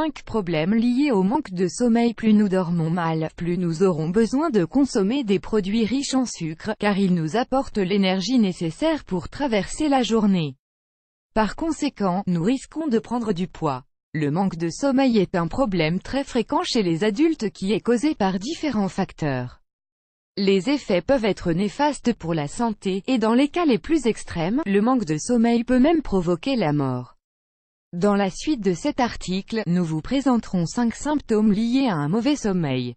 5 problèmes liés au manque de sommeil. Plus nous dormons mal, plus nous aurons besoin de consommer des produits riches en sucre, car ils nous apportent l'énergie nécessaire pour traverser la journée. Par conséquent, nous risquons de prendre du poids. Le manque de sommeil est un problème très fréquent chez les adultes qui est causé par différents facteurs. Les effets peuvent être néfastes pour la santé, et dans les cas les plus extrêmes, le manque de sommeil peut même provoquer la mort. Dans la suite de cet article, nous vous présenterons 5 symptômes liés à un mauvais sommeil.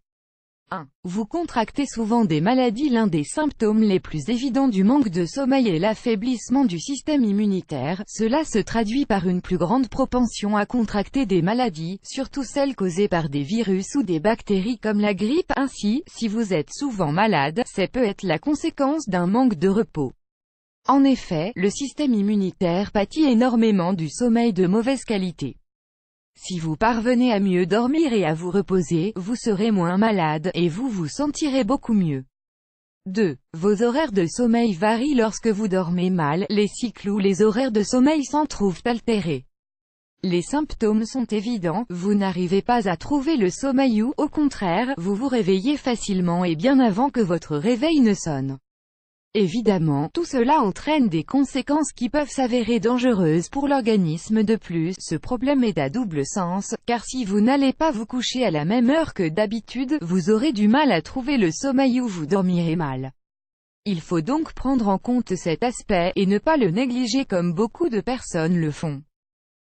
1. Vous contractez souvent des maladies. L'un des symptômes les plus évidents du manque de sommeil est l'affaiblissement du système immunitaire. Cela se traduit par une plus grande propension à contracter des maladies, surtout celles causées par des virus ou des bactéries comme la grippe. Ainsi, si vous êtes souvent malade, ça peut être la conséquence d'un manque de repos. En effet, le système immunitaire pâtit énormément du sommeil de mauvaise qualité. Si vous parvenez à mieux dormir et à vous reposer, vous serez moins malade, et vous vous sentirez beaucoup mieux. 2. Vos horaires de sommeil varient lorsque vous dormez mal, les cycles ou les horaires de sommeil s'en trouvent altérés. Les symptômes sont évidents, vous n'arrivez pas à trouver le sommeil ou, au contraire, vous vous réveillez facilement et bien avant que votre réveil ne sonne. Évidemment, tout cela entraîne des conséquences qui peuvent s'avérer dangereuses pour l'organisme. De plus, ce problème est à double sens, car si vous n'allez pas vous coucher à la même heure que d'habitude, vous aurez du mal à trouver le sommeil ou vous dormirez mal. Il faut donc prendre en compte cet aspect, et ne pas le négliger comme beaucoup de personnes le font.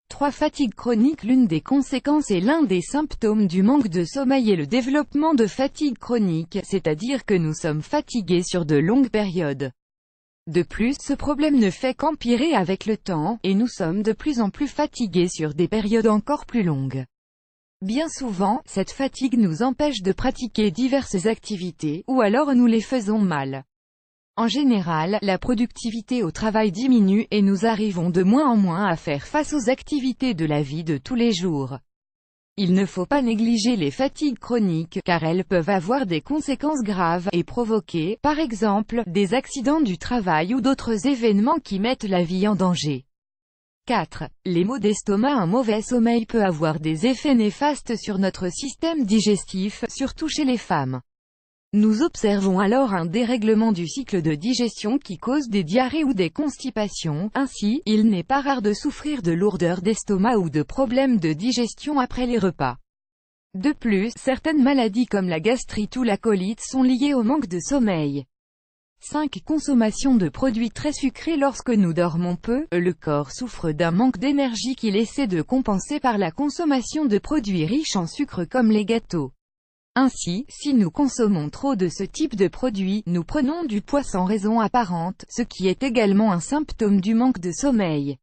3. Fatigue chronique. L'une des conséquences et l'un des symptômes du manque de sommeil est le développement de fatigue chronique, c'est-à-dire que nous sommes fatigués sur de longues périodes. De plus, ce problème ne fait qu'empirer avec le temps, et nous sommes de plus en plus fatigués sur des périodes encore plus longues. Bien souvent, cette fatigue nous empêche de pratiquer diverses activités, ou alors nous les faisons mal. En général, la productivité au travail diminue, et nous arrivons de moins en moins à faire face aux activités de la vie de tous les jours. Il ne faut pas négliger les fatigues chroniques, car elles peuvent avoir des conséquences graves, et provoquer, par exemple, des accidents du travail ou d'autres événements qui mettent la vie en danger. 4. Les maux d'estomac. Un mauvais sommeil peut avoir des effets néfastes sur notre système digestif, surtout chez les femmes. Nous observons alors un dérèglement du cycle de digestion qui cause des diarrhées ou des constipations. Ainsi, il n'est pas rare de souffrir de lourdeur d'estomac ou de problèmes de digestion après les repas. De plus, certaines maladies comme la gastrite ou la colite sont liées au manque de sommeil. 5. Consommation de produits très sucrés. Lorsque nous dormons peu, le corps souffre d'un manque d'énergie qu'il essaie de compenser par la consommation de produits riches en sucre comme les gâteaux. Ainsi, si nous consommons trop de ce type de produits, nous prenons du poids sans raison apparente, ce qui est également un symptôme du manque de sommeil.